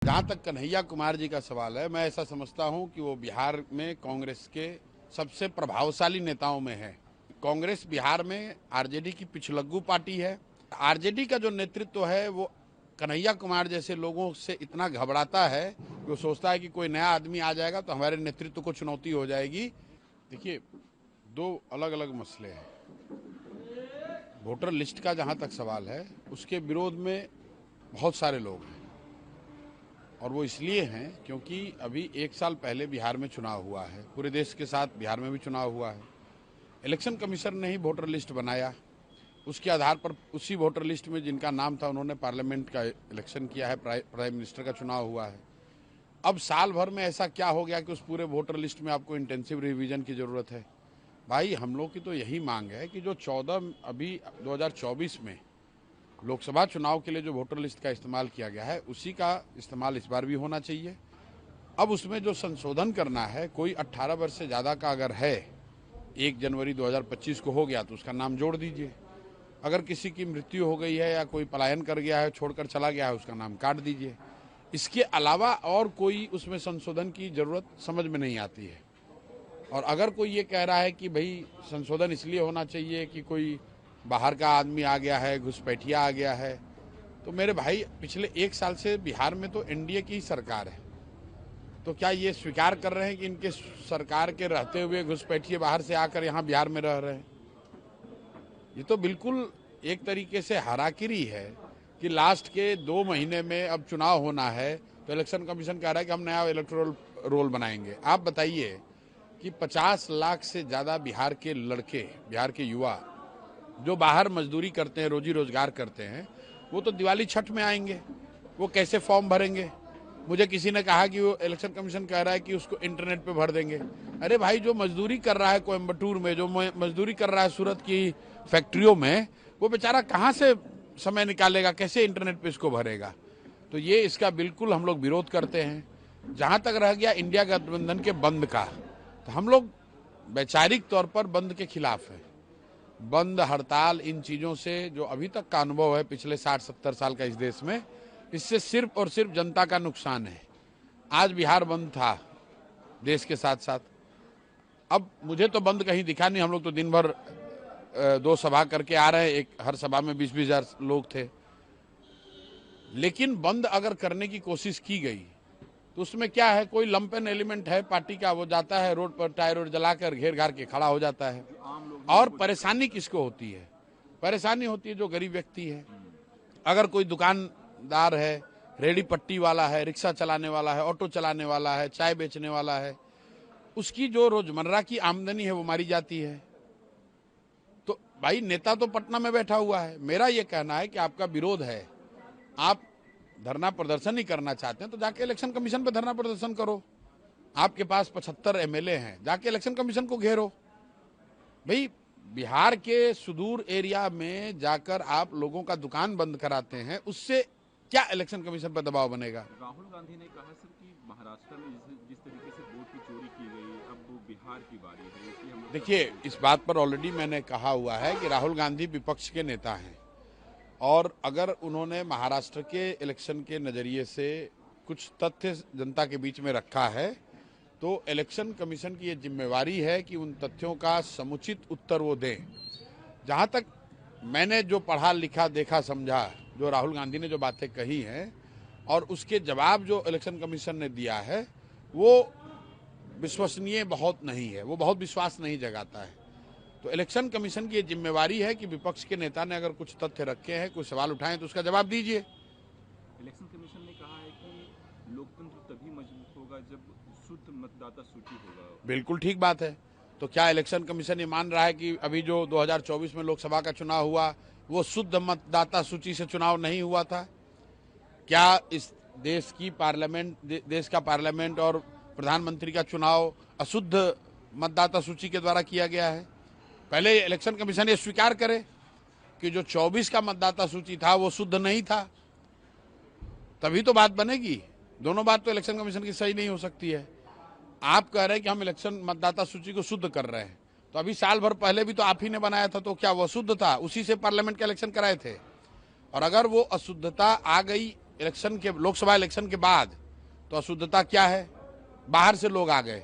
जहाँ तक कन्हैया कुमार जी का सवाल है, मैं ऐसा समझता हूँ कि वो बिहार में कांग्रेस के सबसे प्रभावशाली नेताओं में है। कांग्रेस बिहार में आरजेडी की पिछलग्गू पार्टी है। आरजेडी का जो नेतृत्व है वो कन्हैया कुमार जैसे लोगों से इतना घबराता है कि वो सोचता है कि कोई नया आदमी आ जाएगा तो हमारे नेतृत्व को चुनौती हो जाएगी। देखिए, दो अलग अलग मसले हैं। वोटर लिस्ट का जहाँ तक सवाल है, उसके विरोध में बहुत सारे लोग हैं और वो इसलिए हैं क्योंकि अभी 1 साल पहले बिहार में चुनाव हुआ है। पूरे देश के साथ बिहार में भी चुनाव हुआ है। इलेक्शन कमीशन ने ही वोटर लिस्ट बनाया। उसके आधार पर उसी वोटर लिस्ट में जिनका नाम था उन्होंने पार्लियामेंट का इलेक्शन किया है, प्राइम मिनिस्टर का चुनाव हुआ है। अब साल भर में ऐसा क्या हो गया कि उस पूरे वोटर लिस्ट में आपको इंटेंसिव रिवीजन की ज़रूरत है? भाई, हम लोग की तो यही मांग है कि जो 14 अभी 2024 में लोकसभा चुनाव के लिए जो वोटर लिस्ट का इस्तेमाल किया गया है उसी का इस्तेमाल इस बार भी होना चाहिए। अब उसमें जो संशोधन करना है, कोई 18 वर्ष से ज़्यादा का अगर है, 1 जनवरी 2025 को हो गया तो उसका नाम जोड़ दीजिए। अगर किसी की मृत्यु हो गई है या कोई पलायन कर गया है, छोड़कर चला गया है, उसका नाम काट दीजिए। इसके अलावा और कोई उसमें संशोधन की ज़रूरत समझ में नहीं आती है। और अगर कोई ये कह रहा है कि भाई संशोधन इसलिए होना चाहिए कि कोई बाहर का आदमी आ गया है, घुसपैठिया आ गया है, तो मेरे भाई पिछले 1 साल से बिहार में तो एनडीए की ही सरकार है। तो क्या ये स्वीकार कर रहे हैं कि इनके सरकार के रहते हुए घुसपैठिए बाहर से आकर यहाँ बिहार में रह रहे हैं? ये तो बिल्कुल एक तरीके से हाराकिरी है कि लास्ट के 2 महीने में अब चुनाव होना है तो इलेक्शन कमीशन कह रहा है कि हम नया इलेक्टोरल रोल बनाएंगे। आप बताइए कि 50 लाख से ज़्यादा बिहार के लड़के, बिहार के युवा जो बाहर मजदूरी करते हैं, रोजी रोजगार करते हैं, वो तो दिवाली छठ में आएंगे, वो कैसे फॉर्म भरेंगे? मुझे किसी ने कहा कि वो इलेक्शन कमीशन कह रहा है कि उसको इंटरनेट पे भर देंगे। अरे भाई, जो मजदूरी कर रहा है कोयम्बटूर में, जो मजदूरी कर रहा है सूरत की फैक्ट्रियों में, वो बेचारा कहाँ से समय निकालेगा, कैसे इंटरनेट पे इसको भरेगा? तो ये इसका बिल्कुल हम लोग विरोध करते हैं। जहाँ तक रह गया इंडिया गठबंधन के बंद का, तो हम लोग वैचारिक तौर पर बंद के खिलाफ हैं। बंद, हड़ताल, इन चीज़ों से जो अभी तक का अनुभव है पिछले 60-70 साल का इस देश में, इससे सिर्फ और सिर्फ जनता का नुकसान है। आज बिहार बंद था देश के साथ साथ। अब मुझे तो बंद कहीं दिखा नहीं। हम लोग तो दिन भर 2 सभा करके आ रहे हैं, एक हर सभा में 20-20 हज़ार लोग थे। लेकिन बंद अगर करने की कोशिश की गई तो उसमें क्या है, कोई लंपेन एलिमेंट है पार्टी का, वो जाता है रोड पर टायर रोड जलाकर घेर घार के खड़ा हो जाता है। और परेशानी किसको होती है? परेशानी होती है जो गरीब व्यक्ति है। अगर कोई दुकानदार है, रेडी पट्टी वाला है, रिक्शा चलाने वाला है, ऑटो चलाने वाला है, चाय बेचने वाला है, उसकी जो रोजमर्रा की आमदनी है वो मारी जाती है। तो भाई, नेता तो पटना में बैठा हुआ है। मेरा ये कहना है कि आपका विरोध है, आप धरना प्रदर्शन ही करना चाहते हैं तो जाके इलेक्शन कमीशन पे धरना प्रदर्शन करो। आपके पास 75 एमएलए हैं, जाके इलेक्शन कमीशन को घेरो। भाई, बिहार के सुदूर एरिया में जाकर आप लोगों का दुकान बंद कराते हैं, उससे क्या इलेक्शन कमीशन पर दबाव बनेगा? राहुल गांधी ने कहा सर कि महाराष्ट्र में जिस तरीके से वोट की चोरी की गई, अब वो बिहार की बारी है कि हम। देखिए, इस बात पर ऑलरेडी मैंने कहा हुआ है कि राहुल गांधी विपक्ष के नेता हैं और अगर उन्होंने महाराष्ट्र के इलेक्शन के नज़रिए से कुछ तथ्य जनता के बीच में रखा है तो इलेक्शन कमीशन की ये जिम्मेवारी है कि उन तथ्यों का समुचित उत्तर वो दें। जहाँ तक मैंने जो पढ़ा लिखा, देखा, समझा, जो राहुल गांधी ने जो बातें कही हैं और उसके जवाब जो इलेक्शन कमीशन ने दिया है, वो विश्वसनीय बहुत नहीं है, वो बहुत विश्वास नहीं जगाता है। तो इलेक्शन कमीशन की ये जिम्मेवारी है कि विपक्ष के नेता ने अगर कुछ तथ्य रखे हैं, कुछ सवाल उठाए तो उसका जवाब दीजिए। इलेक्शन कमीशन ने कहा है कि लोकतंत्र तभी मजबूत होगा जब शुद्ध मतदाता सूची होगा। बिल्कुल ठीक बात है। तो क्या इलेक्शन कमीशन ये मान रहा है कि अभी जो 2024 में लोकसभा का चुनाव हुआ वो शुद्ध मतदाता सूची से चुनाव नहीं हुआ था? क्या इस देश की पार्लियामेंट, देश का पार्लियामेंट और प्रधानमंत्री का चुनाव अशुद्ध मतदाता सूची के द्वारा किया गया है? पहले इलेक्शन कमीशन ये स्वीकार करे कि जो 24 का मतदाता सूची था वो शुद्ध नहीं था, तभी तो बात बनेगी। दोनों बात तो इलेक्शन कमीशन की सही नहीं हो सकती है। आप कह रहे हैं कि हम इलेक्शन मतदाता सूची को शुद्ध कर रहे हैं, तो अभी साल भर पहले भी तो आप ही ने बनाया था, तो क्या वो शुद्ध था? उसी से पार्लियामेंट के इलेक्शन कराए थे। और अगर वो अशुद्धता आ गई इलेक्शन के, लोकसभा इलेक्शन के बाद तो अशुद्धता क्या है? बाहर से लोग आ गए,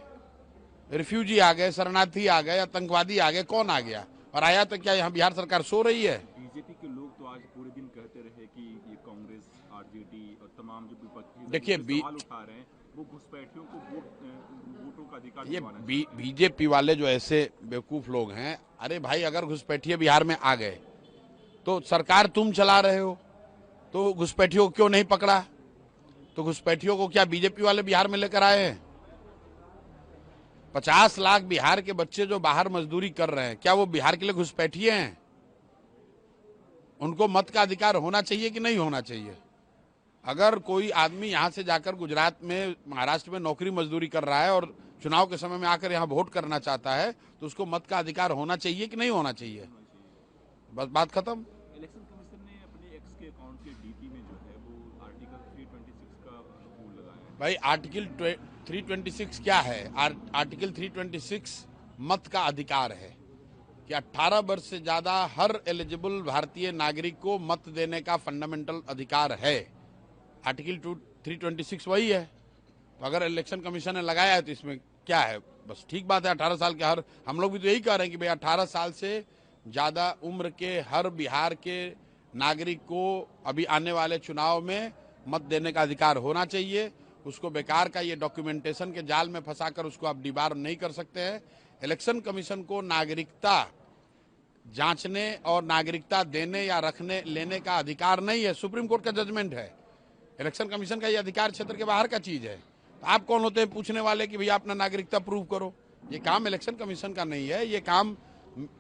रिफ्यूजी आ गए, शरणार्थी आ गए, आतंकवादी आ गए, कौन आ गया? और आया तो क्या यहाँ बिहार सरकार सो रही है? बीजेपी के लोग तो आज पूरे दिन कहते रहे कि ये कांग्रेस, आरजेडी और तमाम जो विपक्षी देखिए, सवाल उठा रहे हैं वो घुसपैठियों को वोटों का अधिकार ये दिलवाना चाहिए। बीजेपी वाले जो ऐसे बेवकूफ लोग हैं, अरे भाई अगर घुसपैठिए बिहार में आ गए तो सरकार तुम चला रहे हो, तो घुसपैठियों को क्यों नहीं पकड़ा? तो घुसपैठियों को क्या बीजेपी वाले बिहार में लेकर आए हैं? 50 लाख बिहार के बच्चे जो बाहर मजदूरी कर रहे हैं, क्या वो बिहार के लिए घुसपैठिए हैं? उनको मत का अधिकार होना चाहिए कि नहीं होना चाहिए? अगर कोई आदमी यहां से जाकर गुजरात में, महाराष्ट्र में नौकरी मजदूरी कर रहा है और चुनाव के समय में आकर यहां वोट करना चाहता है, तो उसको मत का अधिकार होना चाहिए कि नहीं होना चाहिए? बस बात खत्म। इलेक्शन कमीशन ने अपने एक्स के अकाउंट के डीपी में जो है वो आर्टिकल 326 का रूल लगाया है। भाई आर्टिकल 326 क्या है? आर्टिकल 326 मत का अधिकार है कि 18 वर्ष से ज्यादा हर एलिजिबल भारतीय नागरिक को मत देने का फंडामेंटल अधिकार है। आर्टिकल 326 वही है। तो अगर इलेक्शन कमीशन ने लगाया है तो इसमें क्या है? बस ठीक बात है, 18 साल के हर, हम लोग भी तो यही कह रहे हैं कि भाई 18 साल से ज्यादा उम्र के हर बिहार के नागरिक को अभी आने वाले चुनाव में मत देने का अधिकार होना चाहिए। उसको बेकार का ये डॉक्यूमेंटेशन के जाल में फंसाकर उसको आप डिबार नहीं कर सकते हैं। इलेक्शन कमीशन को नागरिकता जांचने और नागरिकता देने या रखने लेने का अधिकार नहीं है। सुप्रीम कोर्ट का जजमेंट है। इलेक्शन कमीशन का ये अधिकार क्षेत्र के बाहर का चीज है। तो आप कौन होते हैं पूछने वाले कि भैया अपना नागरिकता प्रूव करो? ये काम इलेक्शन कमीशन का नहीं है, ये काम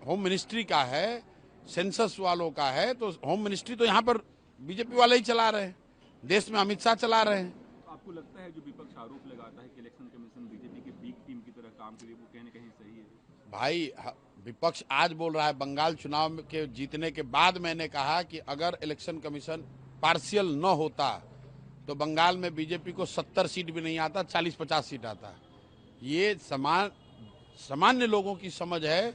होम मिनिस्ट्री का है, सेंसस वालों का है। तो होम मिनिस्ट्री तो यहाँ पर बीजेपी वाले ही चला रहे हैं, देश में अमित शाह चला रहे हैं। आपको लगता है जो विपक्ष आरोप लगाता है कि इलेक्शन कमीशन बीजेपी के बी टीम की तरह काम करे, वो कहीं न कहीं सही है? भाई विपक्ष आज बोल रहा है, बंगाल चुनाव के जीतने के बाद मैंने कहा कि अगर इलेक्शन कमीशन पार्शियल न होता तो बंगाल में बीजेपी को 70 सीट भी नहीं आता, 40-50 सीट आता। ये सामान्य लोगों की समझ है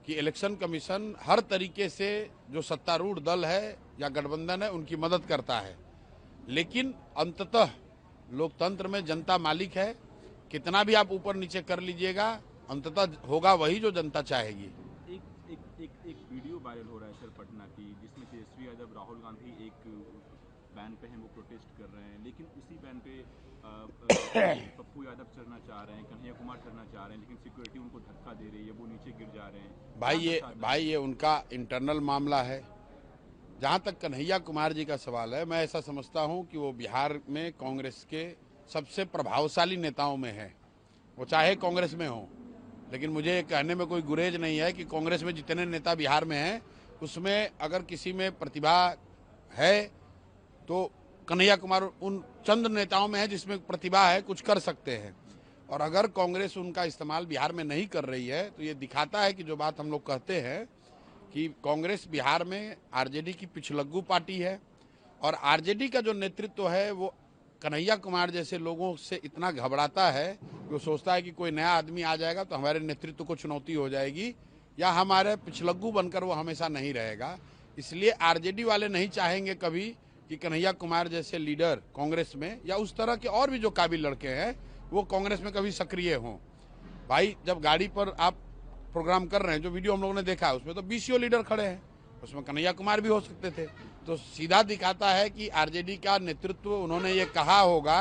कि इलेक्शन कमीशन हर तरीके से जो सत्तारूढ़ दल है या गठबंधन है उनकी मदद करता है, लेकिन अंततः लोकतंत्र में जनता मालिक है। कितना भी आप ऊपर नीचे कर लीजिएगा, अंततः होगा वही जो जनता चाहेगी। एक वीडियो वायरल हो रहा है सर पटना की, जिसमें तेजस्वी यादव, राहुल गांधी एक बैन पे हैं, वो प्रोटेस्ट कर रहे हैं, लेकिन उसी बैन पे पप्पू यादव चढ़ना चाह रहे हैं, कन्हैया कुमार चढ़ना चाह रहे हैं, लेकिन सिक्योरिटी उनको धक्का दे रही है, वो नीचे गिर जा रहे हैं। भाई ये उनका इंटरनल मामला है। जहां तक कन्हैया कुमार जी का सवाल है, मैं ऐसा समझता हूं कि वो बिहार में कांग्रेस के सबसे प्रभावशाली नेताओं में है, वो चाहे कांग्रेस में हो। लेकिन मुझे कहने में कोई गुरेज नहीं है कि कांग्रेस में जितने नेता बिहार में हैं उसमें अगर किसी में प्रतिभा है तो कन्हैया कुमार उन चंद नेताओं में है जिसमें प्रतिभा है, कुछ कर सकते हैं। और अगर कांग्रेस उनका इस्तेमाल बिहार में नहीं कर रही है तो ये दिखाता है कि जो बात हम लोग कहते हैं कि कांग्रेस बिहार में आरजेडी की पिछलग्गू पार्टी है, और आरजेडी का जो नेतृत्व है वो कन्हैया कुमार जैसे लोगों से इतना घबराता है कि वो सोचता है कि कोई नया आदमी आ जाएगा तो हमारे नेतृत्व को चुनौती हो जाएगी, या हमारे पिछलग्गू बनकर वो हमेशा नहीं रहेगा। इसलिए आरजेडी वाले नहीं चाहेंगे कभी कि कन्हैया कुमार जैसे लीडर कांग्रेस में, या उस तरह के और भी जो काबिल लड़के हैं, वो कांग्रेस में कभी सक्रिय हों। भाई जब गाड़ी पर आप प्रोग्राम कर रहे हैं, जो वीडियो हम लोगों ने देखा उसमें तो बीसीओ लीडर खड़े हैं, उसमें कन्हैया कुमार भी हो सकते थे। तो सीधा दिखाता है कि आरजेडी का नेतृत्व, उन्होंने ये कहा होगा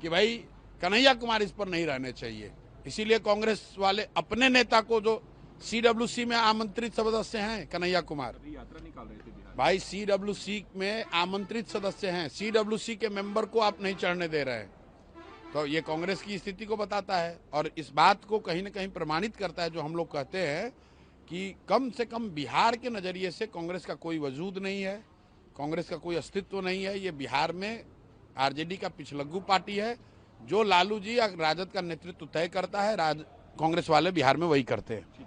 कि भाई कन्हैया कुमार इस पर नहीं रहने चाहिए। इसीलिए कांग्रेस वाले अपने नेता को, जो सीडब्ल्यूसी में आमंत्रित सदस्य हैं कन्हैया कुमार, यात्रा निकाल रहे थे बिहार। भाई सीडब्ल्यूसी में आमंत्रित सदस्य हैं, सीडब्ल्यूसी के मेंबर को आप नहीं चढ़ने दे रहे हैं। तो ये कांग्रेस की स्थिति को बताता है और इस बात को कहीं ना कहीं प्रमाणित करता है जो हम लोग कहते हैं कि कम से कम बिहार के नजरिए से कांग्रेस का कोई वजूद नहीं है, कांग्रेस का कोई अस्तित्व नहीं है। ये बिहार में आरजेडी का पिछलग्गू पार्टी है। जो लालू जी या राजद का नेतृत्व तय करता है, कांग्रेस वाले बिहार में वही करते हैं।